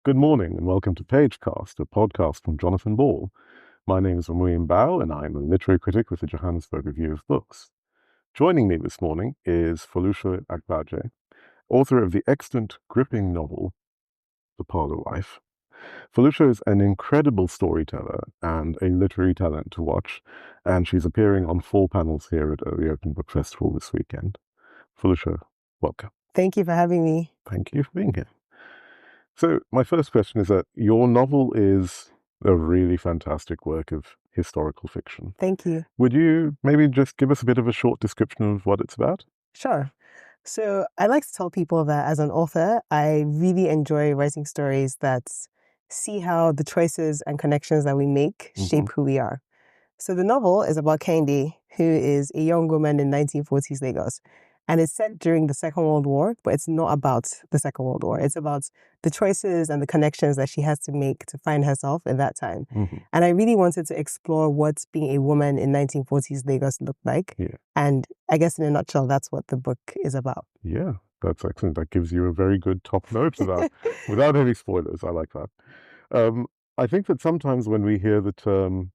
Good morning and welcome to Pagecast, a podcast from Jonathan Ball. My name is Wamuwi Mboa and I'm a literary critic with the Johannesburg Review of Books. Joining me this morning is Foluso Agbaje, author of the excellent, gripping novel, The Parlour Wife. Foluso is an incredible storyteller and a literary talent to watch, and she's appearing on 4 panels here at the Open Book Festival this weekend. Foluso, welcome. Thank you for having me. Thank you for being here. So my first question is that your novel is a really fantastic work of historical fiction. Thank you. Would you maybe just give us a bit of a short description of what it's about? Sure. So I like to tell people that as an author, I really enjoy writing stories that see how the choices and connections that we make shape who we are. So the novel is about Kehinde, who is a young woman in 1940s Lagos. And it's set during the Second World War, but it's not about the Second World War. It's about the choices and the connections that she has to make to find herself in that time. And I really wanted to explore what being a woman in 1940s Lagos looked like. Yeah. And I guess in a nutshell, that's what the book is about. Yeah, that's excellent. That gives you a very good top note without any spoilers. I like that. I think that sometimes when we hear the term,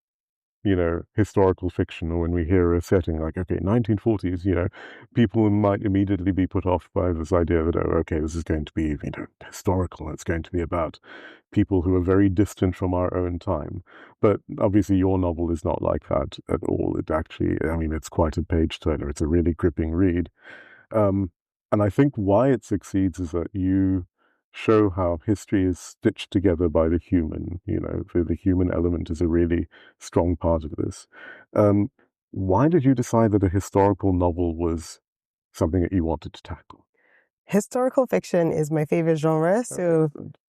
historical fiction, or when we hear a setting like, okay, 1940s, people might immediately be put off by this idea that, oh, okay, this is going to be, historical. It's going to be about people who are very distant from our own time. But obviously your novel is not like that at all. It actually, it's quite a page turner. It's a really gripping read. And I think why it succeeds is that you show how history is stitched together by the human. The human element is a really strong part of this. Why did you decide that a historical novel was something that you wanted to tackle? Historical fiction is my favorite genre, so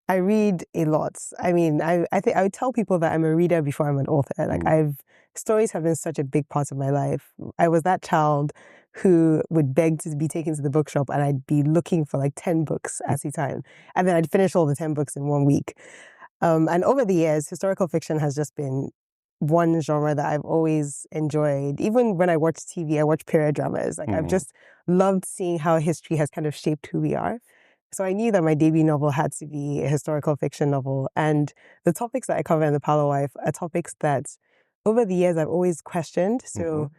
I read a lot. I think I would tell people that I'm a reader before I'm an author. Stories have been such a big part of my life. I was that child who would beg to be taken to the bookshop and I'd be looking for like 10 books at a time. And then I'd finish all the 10 books in 1 week. And over the years, historical fiction has just been one genre that I've always enjoyed. Even when I watch TV, I watch period dramas. I've just loved seeing how history has kind of shaped who we are. So I knew that my debut novel had to be a historical fiction novel. And the topics that I cover in The Parlour Wife are topics that over the years I've always questioned. So,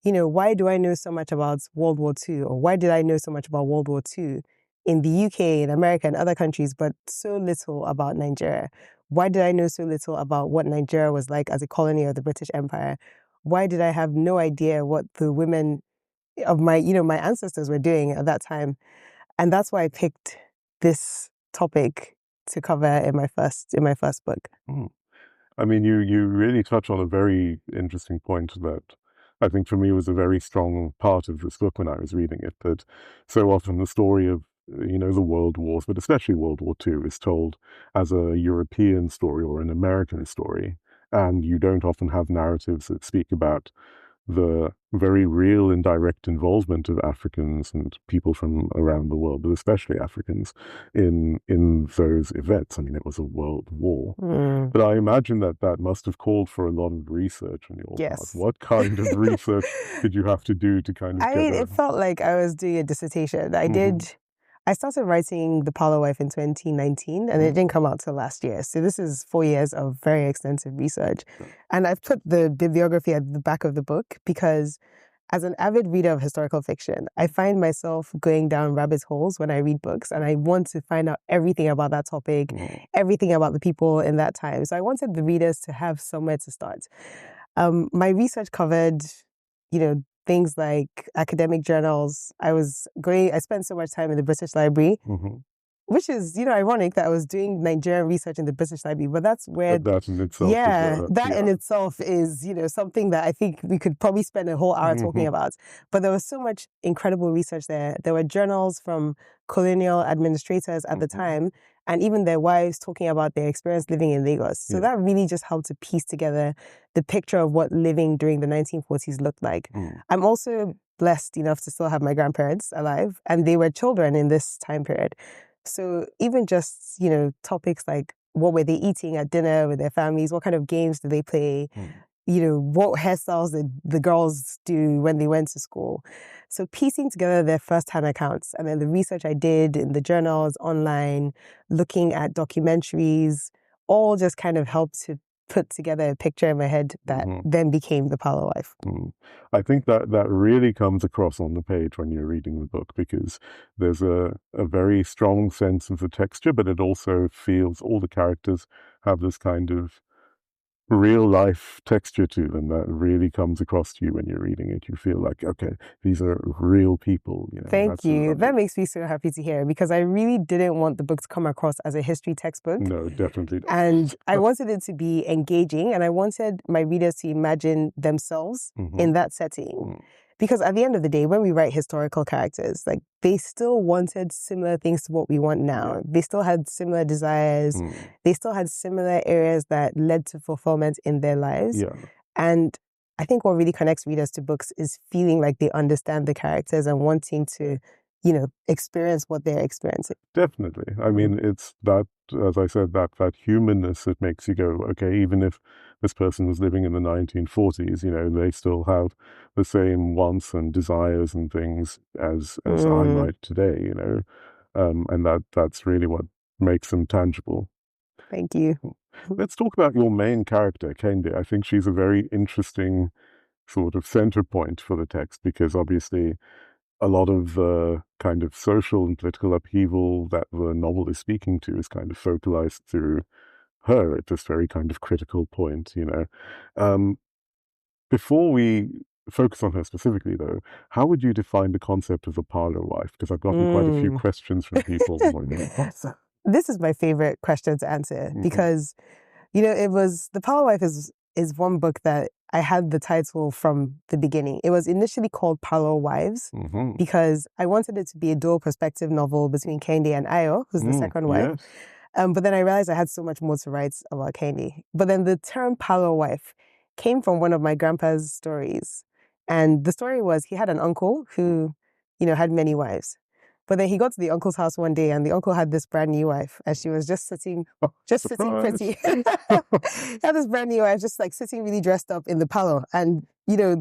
why do I know so much about World War II? Or why did I know so much about World War II in the UK, in America, and other countries, but so little about Nigeria? Why did I know so little about what Nigeria was like as a colony of the British Empire? Why did I have no idea what the women of my ancestors were doing at that time? And that's why I picked this topic to cover in my first book. You really touch on a very interesting point that I think for me was a very strong part of this book when I was reading it, that so often the story of, the world wars, but especially World War II, is told as a European story or an American story. And you don't often have narratives that speak about the very real and direct involvement of Africans and people from around the world, but especially Africans, in those events. It was a world war. But I imagine that must have called for a lot of research on your part. What kind of research did you have to do to kind of it felt like I was doing a dissertation. I started writing The Parlour Wife in 2019 and it didn't come out till last year. So this is 4 years of very extensive research. And I've put the bibliography at the back of the book because as an avid reader of historical fiction, I find myself going down rabbit holes when I read books and I want to find out everything about that topic, everything about the people in that time. So I wanted the readers to have somewhere to start. My research covered, things like academic journals. I spent so much time in the British Library, which is, ironic that I was doing Nigerian research in the British Library, but that's where... That in itself in itself is, something that I think we could probably spend a whole hour talking about. But there was so much incredible research there. There were journals from colonial administrators at the time, and even their wives talking about their experience living in Lagos. So that really just helped to piece together the picture of what living during the 1940s looked like. I'm also blessed enough to still have my grandparents alive, and they were children in this time period. So even just, topics like what were they eating at dinner with their families, what kind of games did they play, what hairstyles the girls do when they went to school. So piecing together their first-hand accounts and then the research I did in the journals, online, looking at documentaries, all just kind of helped to put together a picture in my head that then became the Parlour Wife. I think that really comes across on the page when you're reading the book, because there's a very strong sense of the texture, but it also feels all the characters have this kind of real life texture to them that really comes across to you when you're reading it. You feel like, okay, these are real people. Thank you. That makes me so happy to hear, because I really didn't want the book to come across as a history textbook. No, definitely not. And I wanted it to be engaging, and I wanted my readers to imagine themselves in that setting. Because at the end of the day, when we write historical characters, like, they still wanted similar things to what we want now. Yeah. They still had similar desires. They still had similar areas that led to fulfillment in their lives. Yeah. And I think what really connects readers to books is feeling like they understand the characters and wanting to, experience what they're experiencing. Definitely. I mean, it's that, as I said, that humanness that makes you go, okay, even if this person was living in the 1940s, they still have the same wants and desires and things as I might today, and that's really what makes them tangible. Thank you. Let's talk about your main character, Kehinde. I think she's a very interesting sort of center point for the text, because obviously a lot of the kind of social and political upheaval that the novel is speaking to is kind of focalized through her at this very kind of critical point, Before we focus on her specifically, though, how would you define the concept of a parlor wife? Because I've gotten quite a few questions from people. This is my favorite question to answer, because, The Parlour Wife is one book that I had the title from the beginning. It was initially called Parlour Wives because I wanted it to be a dual perspective novel between Kehinde and Ayo, who's the second wife. Yes. But then I realized I had so much more to write about Kehinde. But then the term Parlour Wife came from one of my grandpa's stories. And the story was, he had an uncle who, had many wives. But then he got to the uncle's house one day, and the uncle had this brand new wife, and she was just sitting pretty. He had this brand new wife, just like sitting really dressed up in the parlor. And,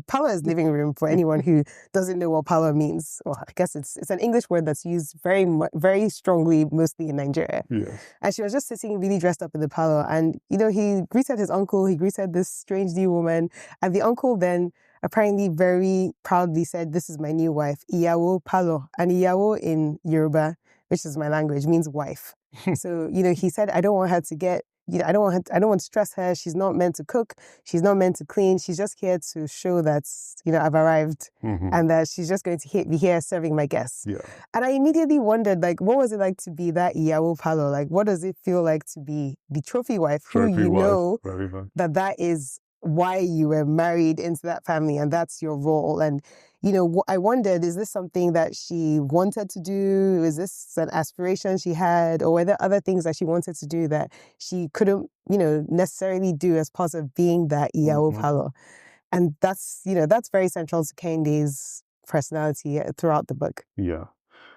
parlor is living room for anyone who doesn't know what parlor means. Well, I guess it's an English word that's used very strongly, mostly in Nigeria. Yes. And she was just sitting really dressed up in the parlor. And, he greeted his uncle, he greeted this strange new woman. And the uncle then apparently very proudly said, "This is my new wife, Iyawo Palo." And Iyawo in Yoruba, which is my language, means wife. So, he said, I don't want her to get, I don't want to stress her. She's not meant to cook. She's not meant to clean. She's just here to show that, I've arrived and that she's just going to be here serving my guests. Yeah. And I immediately wondered, what was it like to be that Iyawo Palo? What does it feel like to be the trophy wife that is why you were married into that family and that's your role? And, I wondered, is this something that she wanted to do? Is this an aspiration she had? Or were there other things that she wanted to do that she couldn't, necessarily do as part of being that Iyawo Palo? And that's very central to Kehinde's personality throughout the book. Yeah.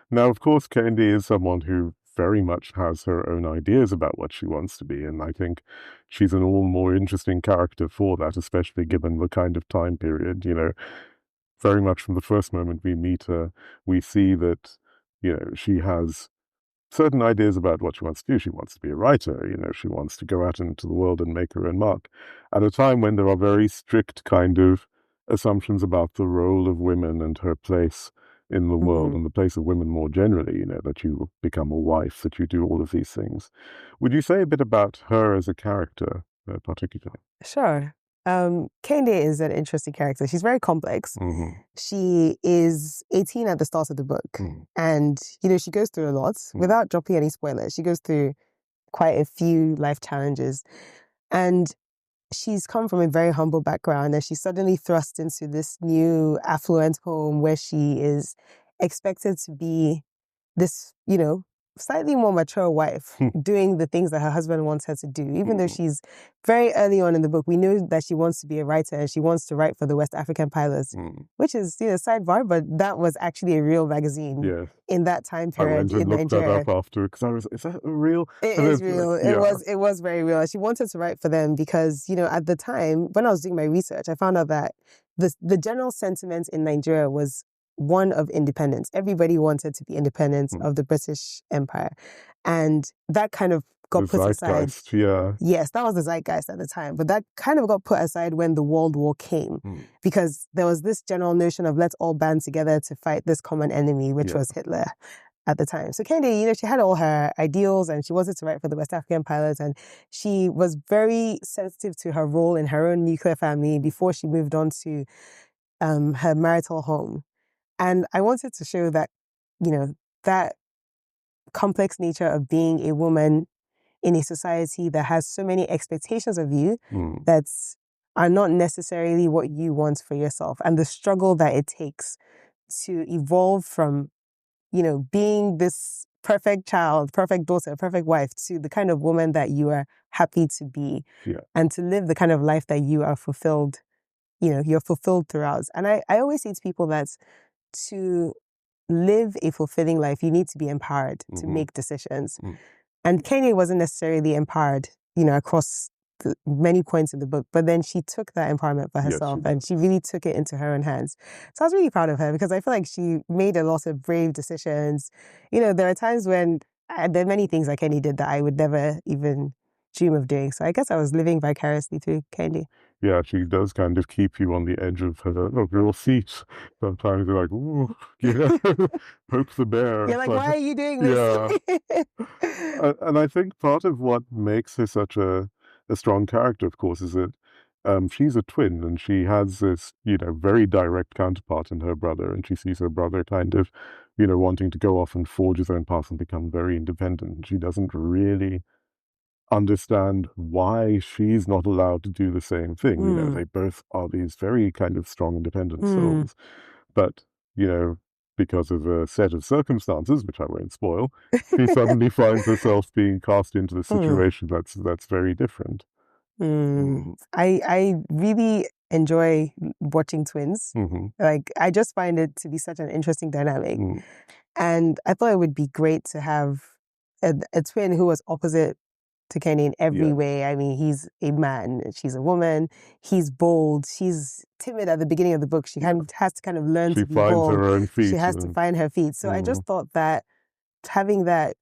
Now, of course, Kehinde is someone who very much has her own ideas about what she wants to be, and I think she's an all more interesting character for that, especially given the kind of time period, very much from the first moment we meet her, we see that, she has certain ideas about what she wants to do. She wants to be a writer, she wants to go out into the world and make her own mark, at a time when there are very strict kind of assumptions about the role of women and her place in the world and the place of women more generally, that you become a wife, that you do all of these things. Would you say a bit about her as a character, particularly? Sure. Kehinde is an interesting character. She's very complex. She is 18 at the start of the book. And, she goes through a lot. Without dropping any spoilers, she goes through quite a few life challenges. And she's come from a very humble background, and she's suddenly thrust into this new affluent home where she is expected to be this, slightly more mature wife doing the things that her husband wants her to do. Even though she's very early on in the book, we know that she wants to be a writer and she wants to write for the West African Pilots, which is, sidebar, but that was actually a real magazine in that time period. I went and looked that up after because is that real? It is real. It was very real. She wanted to write for them because, at the time, when I was doing my research, I found out that the general sentiment in Nigeria was one of independence. Everybody wanted to be independent of the British Empire. And that kind of got put aside. Yes, that was the zeitgeist at the time. But that kind of got put aside when the World War came. Because there was this general notion of let's all band together to fight this common enemy, which was Hitler at the time. So Kehinde, she had all her ideals and she wanted to write for the West African Pilots. And she was very sensitive to her role in her own nuclear family before she moved on to her marital home. And I wanted to show that, that complex nature of being a woman in a society that has so many expectations of you that are not necessarily what you want for yourself, and the struggle that it takes to evolve from, being this perfect child, perfect daughter, perfect wife to the kind of woman that you are happy to be and to live the kind of life that you are fulfilled, you're fulfilled throughout. And I always say to people that to live a fulfilling life, you need to be empowered to make decisions. And Kehinde wasn't necessarily empowered, across many points in the book, but then she took that empowerment for herself and she really took it into her own hands. So I was really proud of her because I feel like she made a lot of brave decisions. There are times when there are many things that Kehinde did that I would never even dream of doing. So I guess I was living vicariously through Kehinde. Yeah, she does kind of keep you on the edge of your seat. Sometimes you're like, ooh, poke the bear. You're like, why are you doing this? And I think part of what makes her such a strong character, of course, is that she's a twin and she has this, very direct counterpart in her brother. And she sees her brother kind of, wanting to go off and forge his own path and become very independent. She doesn't really understand why she's not allowed to do the same thing. They both are these very kind of strong, independent souls. But, because of a set of circumstances, which I won't spoil, she suddenly finds herself being cast into the situation that's very different. I really enjoy watching twins. Like, I just find it to be such an interesting dynamic. And I thought it would be great to have a twin who was opposite to Kehinde in every way. I mean, he's a man, she's a woman, he's bold, she's timid at the beginning of the book. She has to kind of learn to be bold. She finds her own feet. She has to find her feet. So I just thought that having that,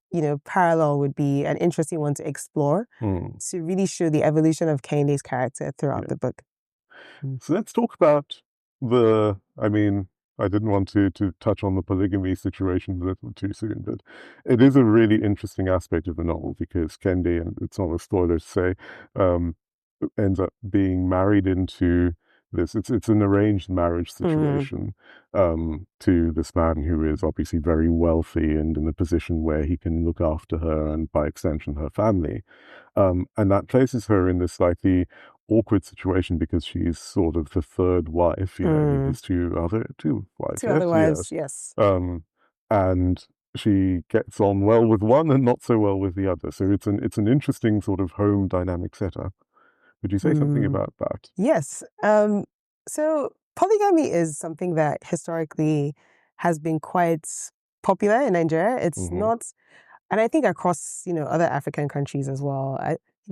parallel would be an interesting one to explore to really show the evolution of Kehinde's character throughout the book. So let's talk about I didn't want to touch on the polygamy situation a little too soon, but it is a really interesting aspect of the novel because Kehinde, and it's not a spoiler to say, ends up being married into this. It's an arranged marriage situation to this man who is obviously very wealthy and in a position where he can look after her and by extension her family. And that places her in this slightly awkward situation because she's sort of the third wife, his two other wives. Yes. And she gets on well with one and not so well with the other. So it's an interesting sort of home dynamic setup. Would you say something about that? Yes. So polygamy is something that historically has been quite popular in Nigeria. It's not, and I think across, other African countries as well.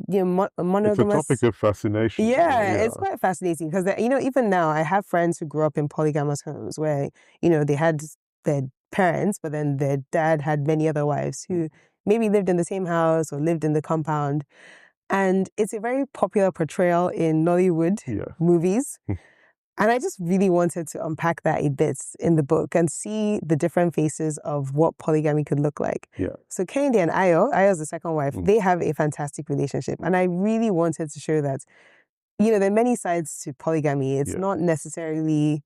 Monogamous. It's a topic of fascination. Yeah, it's quite fascinating because, even now I have friends who grew up in polygamous homes where, they had their parents, but then their dad had many other wives who maybe lived in the same house or lived in the compound. And it's a very popular portrayal in Nollywood movies. And I just really wanted to unpack that a bit in the book and see the different faces of what polygamy could look like. So Kehinde and Ayo's the second wife, they have a fantastic relationship. And I really wanted to show that, there are many sides to polygamy. It's not necessarily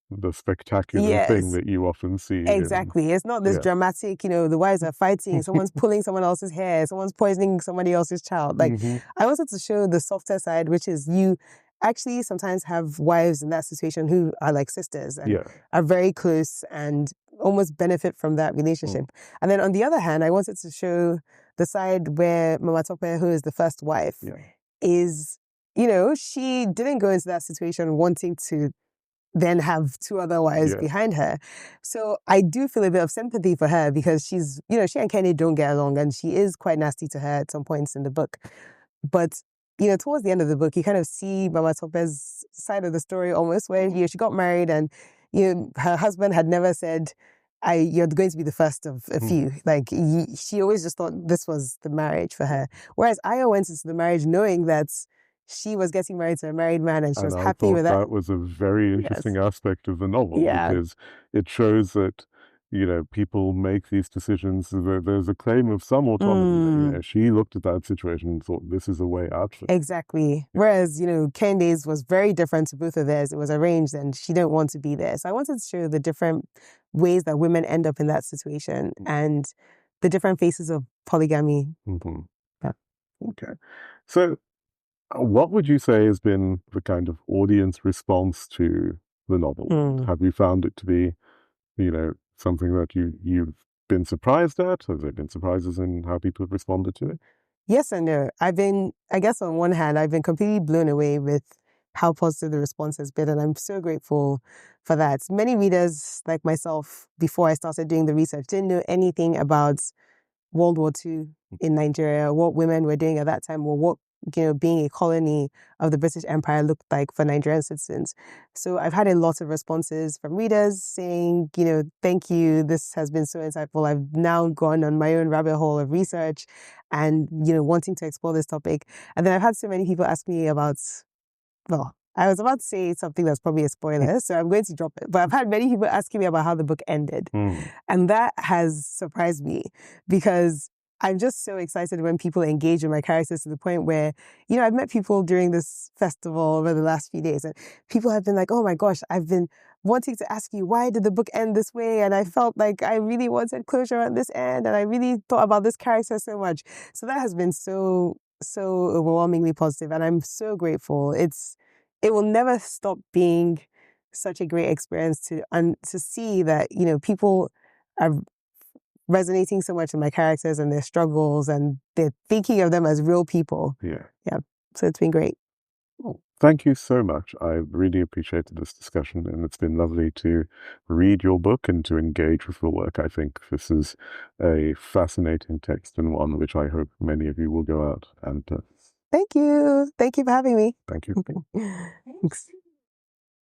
the spectacular thing that you often see. Exactly. It's not this dramatic, the wives are fighting, someone's pulling someone else's hair, someone's poisoning somebody else's child. Like, I wanted to show the softer side, which is you actually sometimes have wives in that situation who are like sisters and are very close and almost benefit from that relationship. And then on the other hand, I wanted to show the side where Mama Tope, who is the first wife, is, you know, she didn't go into that situation wanting to then have two other wives behind her. So I do feel a bit of sympathy for her because she's, you know, she and Kenny don't get along and she is quite nasty to her at some points in the book. But, you know, towards the end of the book, you kind of see Mama Tope's side of the story almost where, you know, she got married and, you know, her husband had never said, you're going to be the first of a few. Like, she always just thought this was the marriage for her. Whereas Aya went into the marriage knowing that she was getting married to a married man and she was happy with that. That was a very interesting aspect of the novel because it shows that, you know, people make these decisions. There's a claim of some autonomy. You know, she looked at that situation and thought, this is a way out for me. Exactly. Whereas, you know, Kehinde's was very different to both of theirs. It was arranged and she didn't want to be there. So I wanted to show the different ways that women end up in that situation and the different faces of polygamy. Okay. So what would you say has been the kind of audience response to the novel? Have you found it to be, you know, something that you've been surprised at? Have there been surprises in how people have responded to it? Yes and no. I guess on one hand, I've been completely blown away with how positive the response has been, and I'm so grateful for that. Many readers, like myself, before I started doing the research, didn't know anything about World War II in Nigeria, what women were doing at that time, or what, you know, being a colony of the British Empire looked like for Nigerian citizens. So I've had a lot of responses from readers saying, you know, thank you, this has been so insightful. I've now gone on my own rabbit hole of research and, you know, wanting to explore this topic. And then I've had so many people ask me about, well, I was about to say something that's probably a spoiler, so I'm going to drop it. But I've had many people asking me about how the book ended. And that has surprised me because I'm just so excited when people engage with my characters to the point where, you know, I've met people during this festival over the last few days and people have been like, oh my gosh, I've been wanting to ask you, why did the book end this way? And I felt like I really wanted closure at this end and I really thought about this character so much. So that has been so overwhelmingly positive and I'm so grateful. It will never stop being such a great experience to see that, you know, people are resonating so much with my characters and their struggles and they're thinking of them as real people. Yeah. So it's been great. Well, thank you so much. I really appreciated this discussion and it's been lovely to read your book and to engage with your work. I think this is a fascinating text and one which I hope many of you will go out and Thank you. Thank you for having me. Thank you. Thanks.